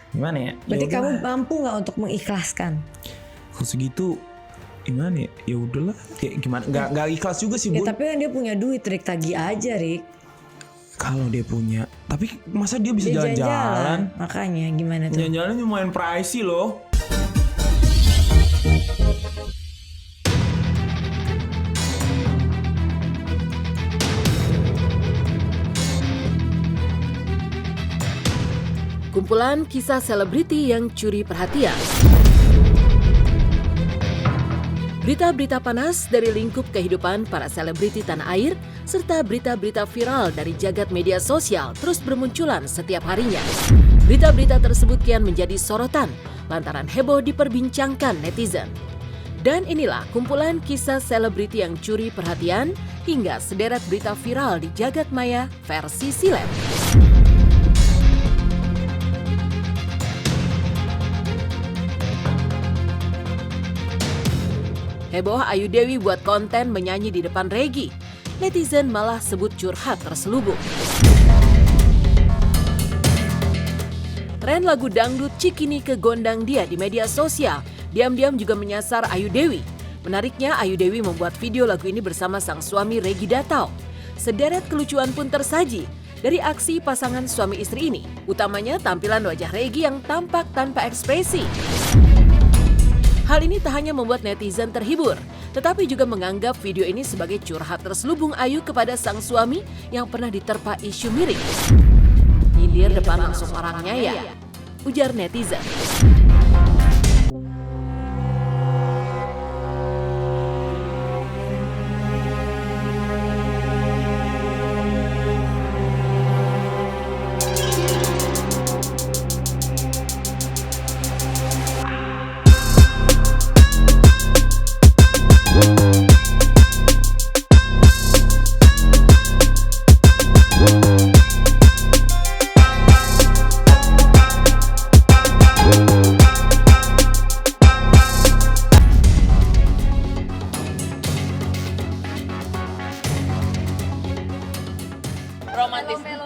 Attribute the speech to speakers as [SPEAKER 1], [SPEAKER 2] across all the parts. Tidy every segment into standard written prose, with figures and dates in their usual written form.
[SPEAKER 1] Gimana ya?
[SPEAKER 2] Berarti
[SPEAKER 1] Ya
[SPEAKER 2] kamu
[SPEAKER 1] udahlah.
[SPEAKER 2] mampu nggak untuk mengikhlaskan?
[SPEAKER 1] Kalau segitu gimana ya? Ya udahlah. Kayak gimana? Nggak ikhlas juga sih
[SPEAKER 2] Ya
[SPEAKER 1] Bun.
[SPEAKER 2] tapi kan dia punya duit, Rik, tagih aja, Rik.
[SPEAKER 1] Kalau dia punya, tapi masa dia bisa
[SPEAKER 2] Dia
[SPEAKER 1] jalan-jalan?
[SPEAKER 2] Makanya gimana tuh?
[SPEAKER 1] Jalan-jalannya lumayan pricey loh.
[SPEAKER 3] Kumpulan kisah selebriti yang curi perhatian. Berita-berita panas dari lingkup kehidupan para selebriti tanah air, serta berita-berita viral dari jagat media sosial terus bermunculan setiap harinya. Berita-berita tersebut kian menjadi sorotan lantaran heboh diperbincangkan netizen. Dan inilah kumpulan kisah selebriti yang curi perhatian hingga sederet berita viral di jagat maya versi Silem. Heboh Ayu Dewi buat konten menyanyi di depan Regi. Netizen malah sebut curhat terselubung. Tren lagu dangdut Cikini kegondang dia di media sosial diam-diam juga menyasar Ayu Dewi. Menariknya, Ayu Dewi membuat video lagu ini bersama sang suami Regi Datau. Sederet kelucuan pun tersaji dari aksi pasangan suami istri ini. Utamanya tampilan wajah Regi yang tampak tanpa ekspresi. Hal ini tak hanya membuat netizen terhibur, tetapi juga menganggap video ini sebagai curhat terselubung Ayu kepada sang suami yang pernah diterpa isu miring. Nyindir depan langsung orangnya ya, ujar netizen.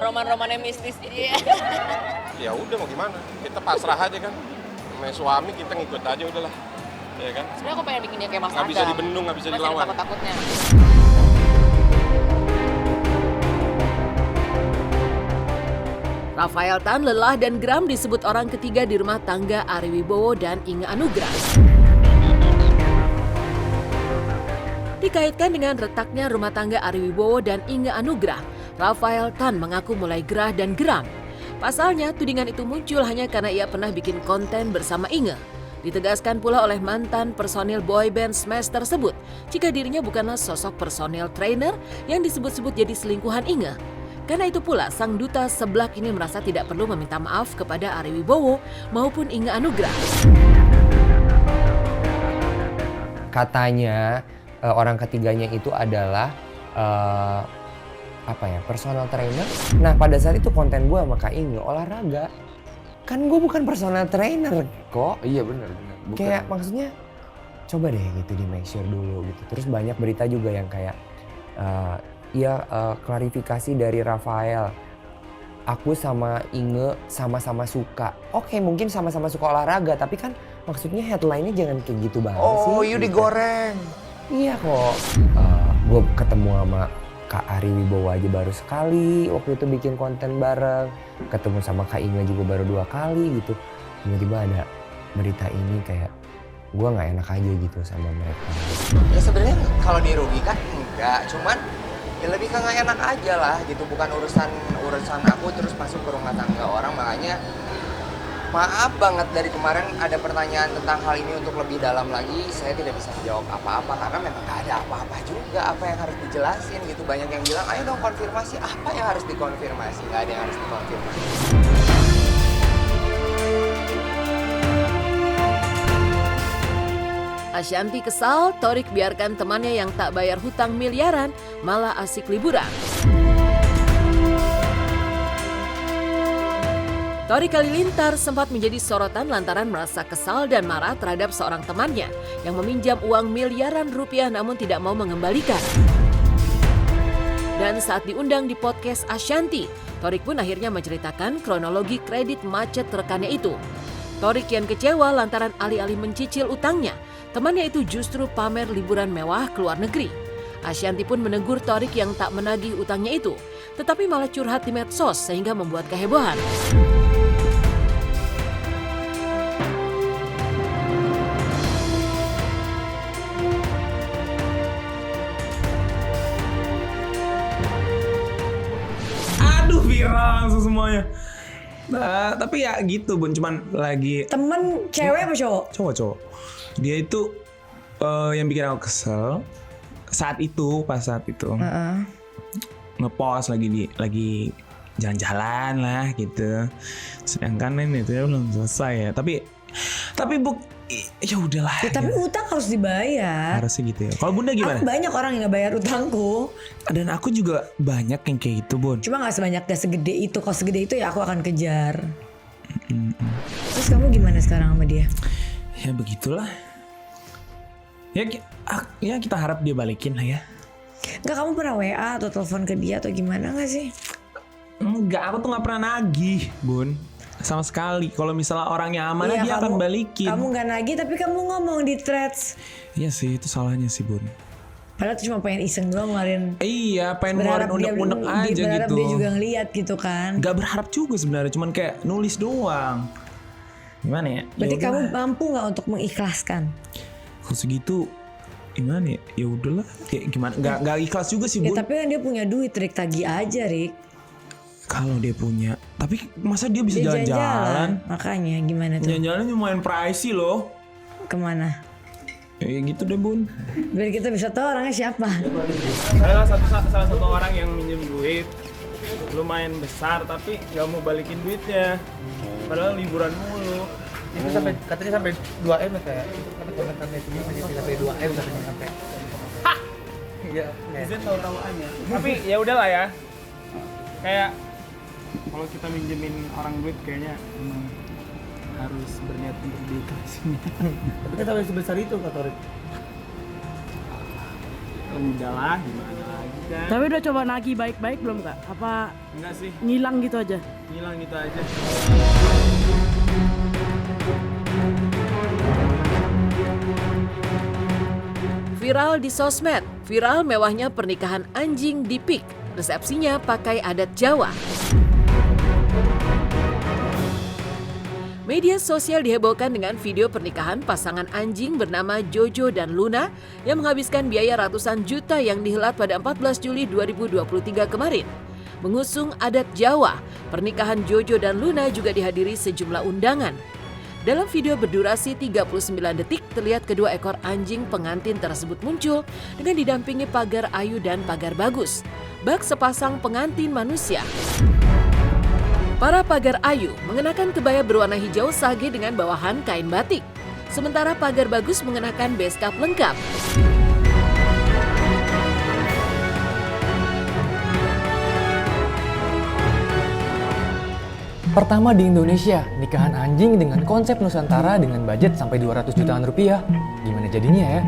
[SPEAKER 4] Roman-romannya mistis. Iya.
[SPEAKER 5] Ya udah mau gimana, kita pasrah aja kan. Namanya suami kita ngikut aja udahlah. Ya kan?
[SPEAKER 4] Sebenarnya aku pengen bikin dia kayak Mas
[SPEAKER 5] Nggak
[SPEAKER 4] Adam.
[SPEAKER 5] bisa dibendung, nggak bisa
[SPEAKER 4] Masih
[SPEAKER 5] dilawan.
[SPEAKER 4] ada takut-takutnya.
[SPEAKER 3] Rafael Tan lelah dan geram disebut orang ketiga di rumah tangga Ari Wibowo dan Inge Anugrah. Dikaitkan dengan retaknya rumah tangga Ari Wibowo dan Inge Anugrah, Rafael Tan mengaku mulai gerah dan geram. Pasalnya, tudingan itu muncul hanya karena ia pernah bikin konten bersama Inge. Ditegaskan pula oleh mantan personil boyband Smash tersebut, jika dirinya bukanlah sosok personil trainer yang disebut-sebut jadi selingkuhan Inge. Karena itu pula, sang duta seblak ini merasa tidak perlu meminta maaf kepada Ari Wibowo maupun Inge Anugrah.
[SPEAKER 6] Katanya orang ketiganya itu adalah personal trainer. Nah pada saat itu konten gue sama Kak Inge olahraga. Kan gue bukan personal trainer kok.
[SPEAKER 7] Iya benar.
[SPEAKER 6] Kayak maksudnya coba deh gitu di make sure dulu gitu. Terus banyak berita juga yang kayak klarifikasi dari Rafael. Aku sama Inge sama-sama suka. Oke, mungkin sama-sama suka olahraga, tapi kan maksudnya headline-nya jangan kayak gitu banget sih.
[SPEAKER 7] Oh, you
[SPEAKER 6] gitu.
[SPEAKER 7] digoreng.
[SPEAKER 6] Iya kok. Gue ketemu sama Kak Ari Wibowo aja baru sekali waktu itu bikin konten bareng. Ketemu sama Kak Inge juga baru 2 kali gitu. Tiba-tiba ada berita ini kayak gue nggak enak aja gitu sama mereka.
[SPEAKER 8] Ya sebenarnya kalau dirugikan enggak, cuman ya lebih ke nggak enak aja lah gitu, bukan urusan aku terus masuk ke rumah tangga orang. Makanya maaf banget dari kemarin ada pertanyaan tentang hal ini untuk lebih dalam lagi, saya tidak bisa menjawab apa-apa karena memang nggak ada apa-apa juga apa yang harus dijelasin gitu. Banyak yang bilang ayo dong konfirmasi, apa yang harus dikonfirmasi, nggak ada yang harus dikonfirmasi.
[SPEAKER 3] Ashanti kesal, Torik biarkan temannya yang tak bayar hutang miliaran malah asik liburan. Torik Halilintar sempat menjadi sorotan lantaran merasa kesal dan marah terhadap seorang temannya yang meminjam uang miliaran rupiah namun tidak mau mengembalikan. Dan saat diundang di podcast Ashanti, Thorik pun akhirnya menceritakan kronologi kredit macet rekannya itu. Thorik kian kecewa lantaran alih-alih mencicil utangnya, temannya itu justru pamer liburan mewah ke luar negeri. Ashanti pun menegur Thorik yang tak menagih utangnya itu, tetapi malah curhat di medsos sehingga membuat kehebohan.
[SPEAKER 1] Aduh, viral langsung semuanya. Nah, tapi ya gitu Bun, cuman lagi
[SPEAKER 2] Temen cewek apa cowok?
[SPEAKER 1] cowok. Dia itu yang bikin aku kesel pas saat itu ngepost lagi jalan-jalan lah gitu. Sedangkan ini itu belum selesai ya. Tapi ya udahlah.
[SPEAKER 2] Ya, tapi
[SPEAKER 1] gitu.
[SPEAKER 2] utang harus dibayar.
[SPEAKER 1] Harusnya gitu ya. Kalau Bunda gimana?
[SPEAKER 2] Aku banyak orang yang gak bayar utangku.
[SPEAKER 1] Dan aku juga banyak yang kayak gitu Bun.
[SPEAKER 2] Cuma gak segede itu. Kalau segede itu ya aku akan kejar. Terus kamu gimana sekarang sama dia?
[SPEAKER 1] Ya begitulah. Ya kita harap dia balikin lah ya.
[SPEAKER 2] Enggak, kamu pernah WA atau telepon ke dia atau gimana gak sih?
[SPEAKER 1] Enggak, aku tuh gak pernah nagih Bun. Sama sekali. Kalau misalnya orangnya amanah
[SPEAKER 2] Iya,
[SPEAKER 1] dia akan balikin.
[SPEAKER 2] Kamu gak nagih tapi kamu ngomong di threads.
[SPEAKER 1] Iya sih, itu salahnya sih Bun.
[SPEAKER 2] Padahal tuh cuma pengen iseng doang ngeluarin.
[SPEAKER 1] Iya, pengen ngeluarin unek-unek aja
[SPEAKER 2] berharap
[SPEAKER 1] gitu.
[SPEAKER 2] dia juga ngeliat gitu kan.
[SPEAKER 1] Gak berharap juga sebenarnya, cuman kayak nulis doang. Gimana ya?
[SPEAKER 2] Berarti
[SPEAKER 1] Ya
[SPEAKER 2] kamu
[SPEAKER 1] udahlah.
[SPEAKER 2] mampu gak untuk mengikhlaskan?
[SPEAKER 1] Kalau segitu gimana ya? Ya udahlah. Kayak gimana? Gak ikhlas juga sih
[SPEAKER 2] Ya
[SPEAKER 1] Bun.
[SPEAKER 2] tapi kan dia punya duit, Rik, tagih aja Rik.
[SPEAKER 1] Kalau dia punya. Tapi masa dia bisa
[SPEAKER 2] Dia
[SPEAKER 1] jalan-jalan?
[SPEAKER 2] Makanya gimana tuh?
[SPEAKER 1] Jalan-jalan lumayan pricey loh.
[SPEAKER 2] Kemana?
[SPEAKER 1] Ya gitu deh Bun.
[SPEAKER 2] Biar kita bisa tahu orangnya siapa.
[SPEAKER 7] Ada salah satu orang yang minjem duit lumayan besar tapi nggak mau balikin duitnya, padahal liburan mulu.
[SPEAKER 9] Itu katanya sampai 2M ya kayak itu katanya itu sampai 2M katanya sampai. Iya.
[SPEAKER 7] Izin tahu-tahu aja. Tapi ya udahlah ya. Kayak kalau kita minjemin orang duit kayaknya emang harus berniat untuk diikhlasin.
[SPEAKER 9] Tapi kan sampai sebesar itu kata Rik.
[SPEAKER 7] Udahlah, gimana lagi kan?
[SPEAKER 10] Tapi udah coba nagih baik-baik belum Kak? Apa
[SPEAKER 7] Enggak sih,
[SPEAKER 10] ngilang gitu aja?
[SPEAKER 7] hilang gitu aja.
[SPEAKER 3] Viral di sosmed, viral mewahnya pernikahan anjing di PIK. Resepsinya pakai adat Jawa. Media sosial dihebohkan dengan video pernikahan pasangan anjing bernama Jojo dan Luna yang menghabiskan biaya ratusan juta yang dihelat pada 14 Juli 2023 kemarin. Mengusung adat Jawa, pernikahan Jojo dan Luna juga dihadiri sejumlah undangan. Dalam video berdurasi 39 detik, terlihat kedua ekor anjing pengantin tersebut muncul dengan didampingi Pagar Ayu dan Pagar Bagus, bak sepasang pengantin manusia. Para Pagar Ayu mengenakan kebaya berwarna hijau sage dengan bawahan kain batik. Sementara Pagar Bagus mengenakan beskap lengkap.
[SPEAKER 11] Pertama di Indonesia, nikahan anjing dengan konsep Nusantara dengan budget sampai 200 jutaan rupiah. Gimana jadinya ya?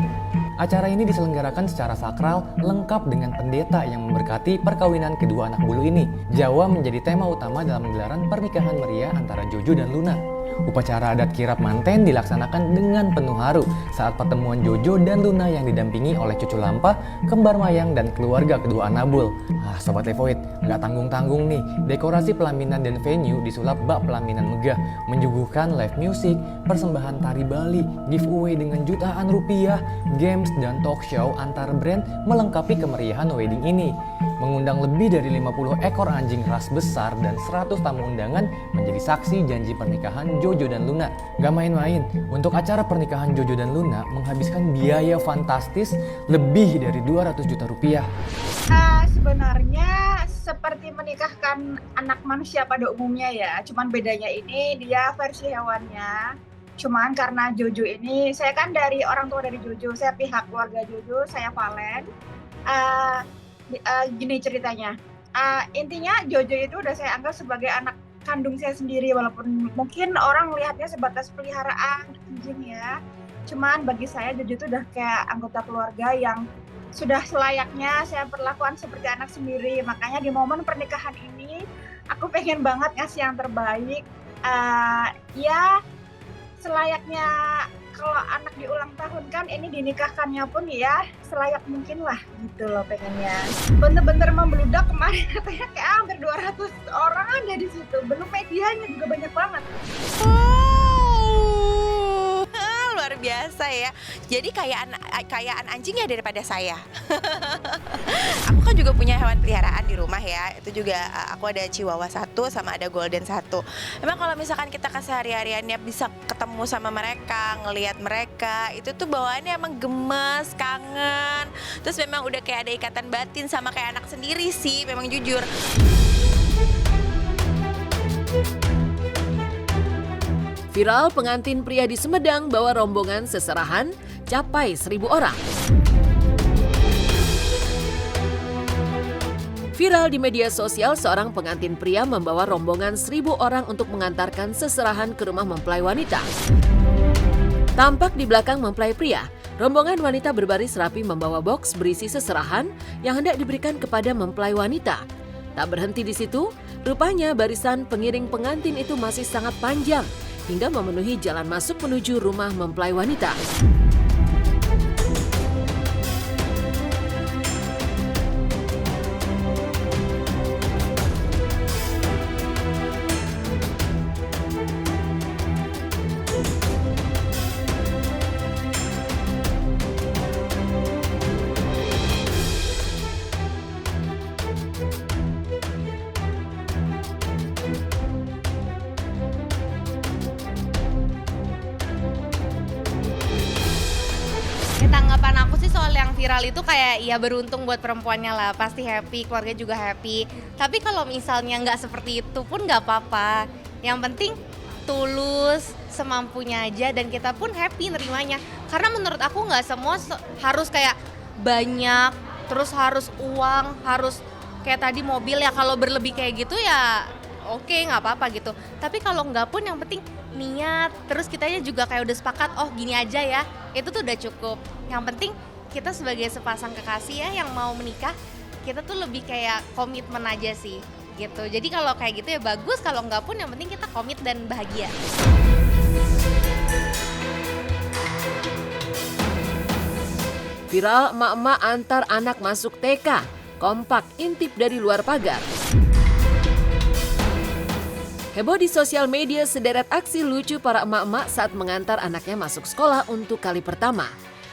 [SPEAKER 11] Acara ini diselenggarakan secara sakral, lengkap dengan pendeta yang memberkati perkawinan kedua anak bulu ini. Jawa menjadi tema utama dalam gelaran pernikahan meriah antara Jojo dan Luna. Upacara adat kirap manten dilaksanakan dengan penuh haru saat pertemuan Jojo dan Luna yang didampingi oleh cucu Lampa, kembar Mayang, dan keluarga kedua Anabul. Sobat Levoid, nggak tanggung-tanggung nih, dekorasi pelaminan dan venue disulap bak pelaminan megah, menyuguhkan live music, persembahan tari Bali, giveaway dengan jutaan rupiah, games, dan talk show antar brand melengkapi kemeriahan wedding ini. Mengundang lebih dari 50 ekor anjing ras besar dan 100 tamu undangan menjadi saksi janji pernikahan Jojo dan Luna. Gak main-main, untuk acara pernikahan Jojo dan Luna menghabiskan biaya fantastis lebih dari 200 juta rupiah.
[SPEAKER 12] Sebenarnya seperti menikahkan anak manusia pada umumnya ya, cuman bedanya ini dia versi hewannya. Cuman karena Jojo ini, saya kan dari orang tua dari Jojo, saya pihak keluarga Jojo, saya Valen. Gini ceritanya, intinya Jojo itu udah saya anggap sebagai anak kandung saya sendiri, walaupun mungkin orang melihatnya sebatas peliharaan anjing ya. Cuman bagi saya Jojo itu udah kayak anggota keluarga yang sudah selayaknya saya perlakukan seperti anak sendiri. Makanya di momen pernikahan ini aku pengen banget ngasih yang terbaik. Ya selayaknya kalau anak di ulang tahun kan, ini dinikahkannya pun ya selayak mungkin lah gitu loh pengennya. Bener-bener membludak kemarin, katanya kayak hampir 200 orang ada di situ. Belum medianya juga banyak banget.
[SPEAKER 13] Luar biasa ya. Jadi kayaan anjing ya daripada saya. Aku kan juga punya hewan peliharaan di rumah ya. Itu juga aku ada Chihuahua 1 sama ada Golden 1. Emang kalau misalkan kita kesehari-hariannya bisa ketemu sama mereka, ngelihat mereka, itu tuh bawaannya emang gemes, kangen. Terus memang udah kayak ada ikatan batin sama kayak anak sendiri sih, memang jujur.
[SPEAKER 3] Viral pengantin pria di Sumedang bawa rombongan seserahan capai 1.000 orang. Viral di media sosial, seorang pengantin pria membawa rombongan 1.000 orang untuk mengantarkan seserahan ke rumah mempelai wanita. Tampak di belakang mempelai pria, rombongan wanita berbaris rapi membawa boks berisi seserahan yang hendak diberikan kepada mempelai wanita. Tak berhenti di situ, rupanya barisan pengiring pengantin itu masih sangat panjang, hingga memenuhi jalan masuk menuju rumah mempelai wanita.
[SPEAKER 14] Tanggapan aku sih soal yang viral itu kayak ya beruntung buat perempuannya lah, pasti happy, keluarga juga happy. Tapi kalau misalnya nggak seperti itu pun nggak apa-apa. Yang penting tulus, semampunya aja, dan kita pun happy nerimanya. Karena menurut aku nggak semua harus kayak banyak, terus harus uang, harus kayak tadi mobil ya. Kalau berlebih kayak gitu ya oke, nggak apa-apa gitu. Tapi kalau nggak pun yang penting niat, terus kitanya juga kayak udah sepakat, oh gini aja ya, itu tuh udah cukup. Yang penting kita sebagai sepasang kekasih ya yang mau menikah, kita tuh lebih kayak komitmen aja sih gitu. Jadi kalau kayak gitu ya bagus, kalau nggak pun yang penting kita komit dan bahagia.
[SPEAKER 3] Viral emak-emak antar anak masuk TK, kompak intip dari luar pagar. Heboh di sosial media sederet aksi lucu para emak-emak saat mengantar anaknya masuk sekolah untuk kali pertama.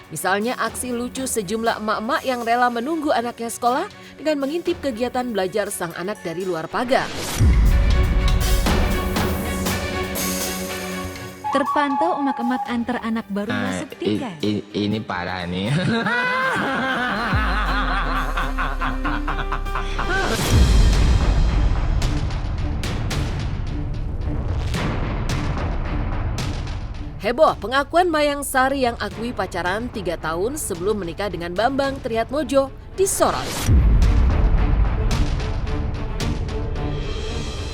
[SPEAKER 3] Misalnya aksi lucu sejumlah emak-emak yang rela menunggu anaknya sekolah dengan mengintip kegiatan belajar sang anak dari luar pagar.
[SPEAKER 15] Terpantau emak-emak antar anak baru masuk TK.
[SPEAKER 16] Ini parah nih.
[SPEAKER 3] Heboh pengakuan Mayang Sari yang akui pacaran 3 tahun sebelum menikah dengan Bambang Triatmojo disorot.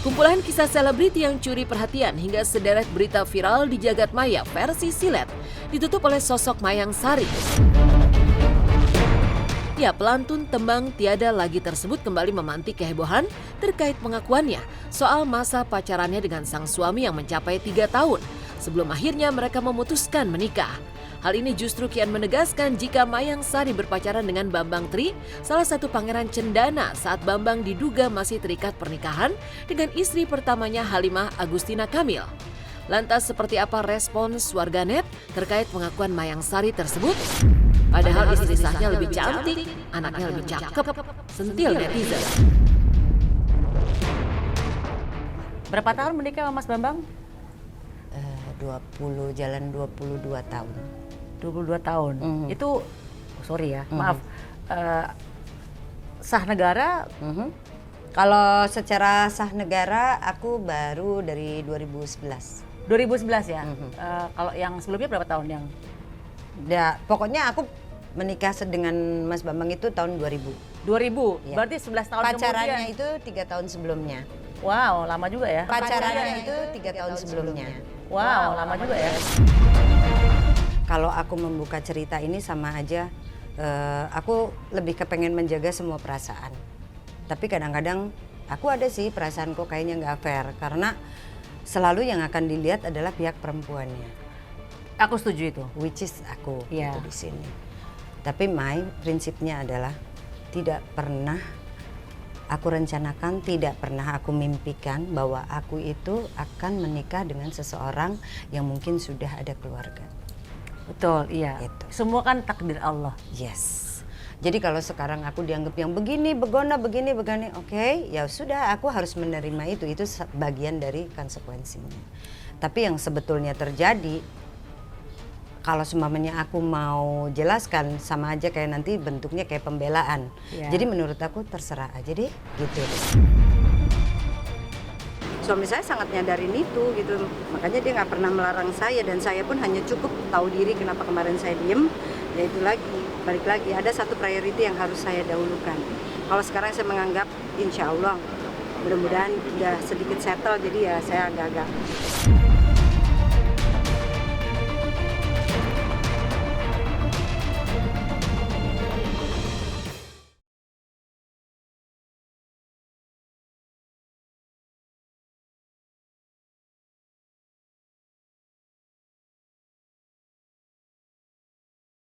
[SPEAKER 3] Kumpulan kisah selebriti yang curi perhatian hingga sederet berita viral di jagat maya versi silet ditutup oleh sosok Mayang Sari. Ya, pelantun tembang Tiada Lagi tersebut kembali memantik kehebohan terkait pengakuannya soal masa pacarannya dengan sang suami yang mencapai 3 tahun. Sebelum akhirnya mereka memutuskan menikah. Hal ini justru kian menegaskan jika Mayang Sari berpacaran dengan Bambang Tri, salah satu pangeran cendana saat Bambang diduga masih terikat pernikahan dengan istri pertamanya Halimah Agustina Kamil. Lantas seperti apa respons warganet terkait pengakuan Mayang Sari tersebut? Padahal istri sahnya lebih cantik, anaknya lebih cakep, sentil netizen.
[SPEAKER 17] Berapa tahun menikah sama Mas Bambang?
[SPEAKER 18] 20 jalan 22 tahun.
[SPEAKER 17] 22 tahun. Itu sorry ya, maaf. Sah negara?
[SPEAKER 18] Kalau secara sah negara aku baru dari 2011.
[SPEAKER 17] 2011 ya. Kalau yang sebelumnya berapa tahun yang?
[SPEAKER 18] Ya, pokoknya aku menikah dengan Mas Bambang itu tahun 2000.
[SPEAKER 17] 2000.
[SPEAKER 18] Ya.
[SPEAKER 17] Berarti 11 tahun
[SPEAKER 18] Pacarannya
[SPEAKER 17] kemudian.
[SPEAKER 18] itu 3 tahun sebelumnya.
[SPEAKER 17] Wow, lama juga ya.
[SPEAKER 18] Pacarannya itu 3 tahun sebelumnya.
[SPEAKER 17] Wow, lama juga ya.
[SPEAKER 18] Kalau aku membuka cerita ini sama aja, aku lebih kepengen menjaga semua perasaan. Tapi kadang-kadang Aku ada sih perasaan kok kayaknya nggak fair karena selalu yang akan dilihat adalah pihak perempuannya.
[SPEAKER 17] Aku setuju itu.
[SPEAKER 18] Which is aku
[SPEAKER 17] Iya.
[SPEAKER 18] gitu di sini. Tapi prinsipnya adalah tidak pernah aku rencanakan, tidak pernah aku mimpikan bahwa aku itu akan menikah dengan seseorang yang mungkin sudah ada keluarga.
[SPEAKER 17] Betul, iya.
[SPEAKER 18] Gitu.
[SPEAKER 17] Semua kan takdir Allah.
[SPEAKER 18] Yes. Jadi kalau sekarang aku dianggap yang begini, begona, begini, oke, ya sudah aku harus menerima itu bagian dari konsekuensinya. Tapi yang sebetulnya terjadi, kalau seumpamanya aku mau jelaskan sama aja kayak nanti bentuknya kayak pembelaan.
[SPEAKER 17] Ya.
[SPEAKER 18] Jadi menurut aku terserah aja deh gitu. Suami saya sangat nyadarin itu gitu, makanya dia nggak pernah melarang saya dan saya pun hanya cukup tahu diri kenapa kemarin saya diem. Ya itu lagi, balik lagi ada satu priority yang harus saya dahulukan. Kalau sekarang saya menganggap insya Allah mudah-mudahan udah sedikit settle jadi ya saya agak-agak